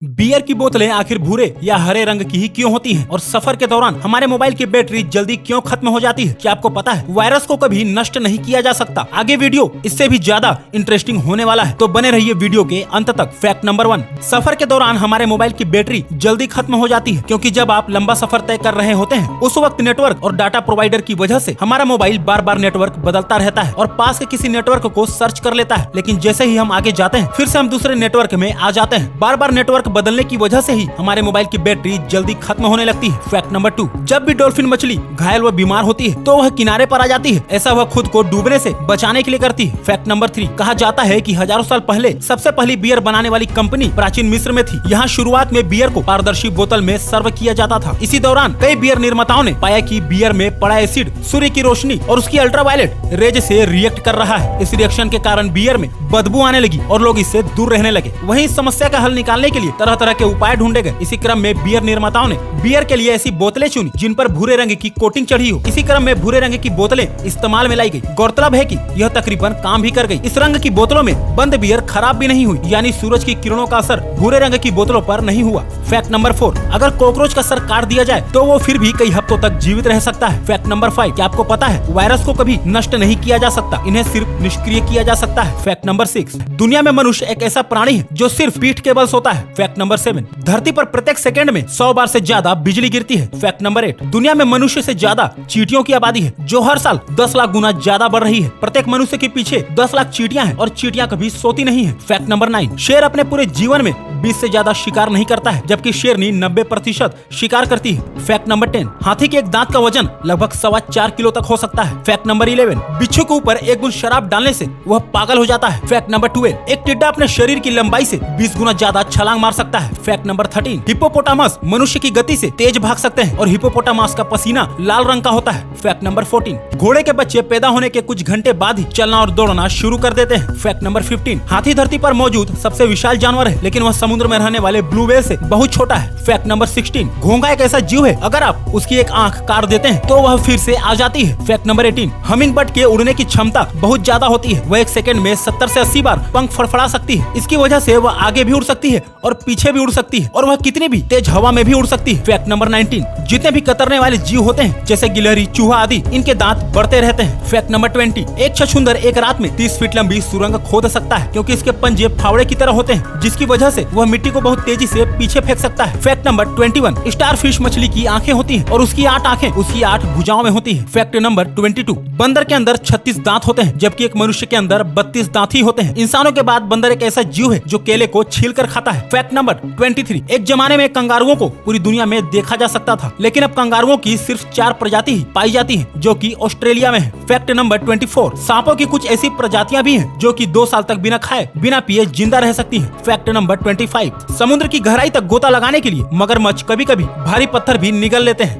Beer की बोतलें आखिर भूरे या हरे रंग की ही क्यों होती हैं? और सफर के दौरान हमारे मोबाइल की बैटरी जल्दी क्यों खत्म हो जाती है? क्या आपको पता है वायरस को कभी नष्ट नहीं किया जा सकता? आगे वीडियो इससे भी ज्यादा इंटरेस्टिंग होने वाला है, तो बने रहिए वीडियो के अंत तक। फैक्ट नंबर 1, सफर के दौरान हमारे मोबाइल की बैटरी जल्दी खत्म हो जाती है क्योंकि जब आप लंबा सफर तय कर रहे होते हैं उस वक्त नेटवर्क और डाटा प्रोवाइडर की वजह से हमारा मोबाइल बार बार नेटवर्क बदलता रहता है और पास के किसी नेटवर्क को सर्च कर लेता है। लेकिन जैसे ही हम आगे जाते हैं फिर से हम दूसरे नेटवर्क में आ जाते हैं। बार बार नेटवर्क बदलने की वजह से ही हमारे मोबाइल की बैटरी जल्दी खत्म होने लगती है। फैक्ट नंबर 2, जब भी डॉल्फिन मछली घायल व बीमार होती है तो वह किनारे पर आ जाती है। ऐसा वह खुद को डूबने से बचाने के लिए करती है। फैक्ट नंबर 3, कहा जाता है कि हजारों साल पहले सबसे पहली बियर बनाने वाली कंपनी प्राचीन मिस्र में थी। यहाँ शुरुआत में बियर को पारदर्शी बोतल में सर्व किया जाता था। इसी दौरान कई बियर निर्माताओं ने पाया कि बियर में पड़ा एसिड सूर्य की रोशनी और उसकी अल्ट्रावायलेट रेज से रिएक्ट कर रहा है। इस रिएक्शन के कारण बियर में बदबू आने लगी और लोग इससे दूर रहने लगे। वहीं इस समस्या का हल निकालने के लिए तरह तरह के उपाय ढूंढे गए। इसी क्रम में बियर निर्माताओं ने बियर के लिए ऐसी बोतलें चुनी जिन पर भूरे रंग की कोटिंग चढ़ी हो। इसी क्रम में भूरे रंग की बोतलें इस्तेमाल में लाई गई। गौरतलब है कि यह तकरीबन काम भी कर गई। इस रंग की बोतलों में बंद बियर खराब भी नहीं हुई, यानी सूरज की किरणों का असर भूरे रंग की बोतलों पर नहीं हुआ। फैक्ट नंबर 4, अगर कॉकरोच का सर काट दिया जाए तो वो फिर भी कई हफ्तों तक जीवित रह सकता है। फैक्ट नंबर 5, क्या आपको पता है वायरस को कभी नष्ट नहीं किया जा सकता, इन्हें सिर्फ निष्क्रिय किया जा सकता है। फैक्ट नंबर 6, दुनिया में मनुष्य एक ऐसा प्राणी है जो सिर्फ पीठ के बल सोता है। फैक्ट नंबर 7, धरती पर प्रत्येक सेकंड में 100 बार से ज्यादा बिजली गिरती है। फैक्ट नंबर 8, दुनिया में मनुष्य से ज्यादा चींटियों की आबादी है जो हर साल 10 लाख गुना ज्यादा बढ़ रही है। प्रत्येक मनुष्य के पीछे 10 लाख चींटियां हैं और चींटियां कभी सोती नहीं है। फैक्ट नंबर 9, शेर अपने पूरे जीवन में 20 से ज्यादा शिकार नहीं करता है जबकि शेरनी 90% शिकार करती है। फैक्ट नंबर 10, हाथी के एक दांत का वजन लगभग 4.25 किलो तक हो सकता है। फैक्ट नंबर 11, बिच्छू के ऊपर एक बूंद शराब डालने से वह पागल हो जाता है। फैक्ट नंबर 12, एक टिड्डा अपने शरीर की लंबाई से 20 गुना ज्यादा छलांग मार सकता है। फैक्ट नंबर 13, हिप्पोपोटामस मनुष्य की गति से तेज भाग सकते हैं और हिप्पोपोटामस का पसीना लाल रंग का होता है। फैक्ट नंबर 14, घोड़े के बच्चे पैदा होने के कुछ घंटे बाद ही चलना और दौड़ना शुरू कर देते हैं। फैक्ट नंबर 15, हाथी धरती पर मौजूद सबसे विशाल जानवर है लेकिन वह समुद्र में रहने वाले ब्लू व्हेल से बहुत छोटा है। फैक्ट नंबर 16, घोंघा एक ऐसा जीव है अगर आप उसकी एक आंख काट देते हैं तो वह फिर से आ जाती है। फैक्ट नंबर 18, हमिंगबर्ड के उड़ने की क्षमता बहुत ज्यादा होती है। वह एक सेकंड में 70 से 80 बार पंख फड़फड़ा सकती है। इसकी वजह से वह आगे भी उड़ सकती है और पीछे भी उड़ सकती है और वह कितनी भी तेज हवा में भी उड़ सकती है। फैक्ट नंबर 19, जितने भी कतरने वाले जीव होते हैं जैसे गिलहरी, चूहा आदि, इनके दांत बढ़ते रहते हैं। फैक्ट नंबर 20, एक छछूंदर एक रात में 30 फीट लंबी सुरंग खोद सकता है क्योंकि इसके पंजे फावड़े की तरह होते हैं जिसकी वजह से वह मिट्टी को बहुत तेजी से पीछे फेंक सकता है। फैक्ट नंबर 21, स्टारफिश मछली की आंखें होती हैं और उसकी 8 आंखें उसकी 8 भुजाओं में होती है। फैक्ट नंबर 22, बंदर के अंदर 36 दांत होते हैं जबकि एक मनुष्य के अंदर 32 दांत ही होते हैं। इंसानों के बाद बंदर एक ऐसा जीव है जो केले को छील कर खाता है। फैक्ट नंबर 23, एक जमाने में कंगारुओं को पूरी दुनिया में देखा जा सकता था लेकिन अब कंगारुओं की सिर्फ 4 प्रजाति ही पाई जाती है जो कि ऑस्ट्रेलिया में है। फैक्ट नंबर 24, सांपों की कुछ ऐसी प्रजातियां भी हैं जो कि 2 साल तक बिना खाए बिना पिए जिंदा रह सकती हैं। फैक्ट नंबर 25, समुद्र की गहराई तक गोता लगाने के लिए मगरमच्छ कभी कभी भारी पत्थर भी निगल लेते हैं।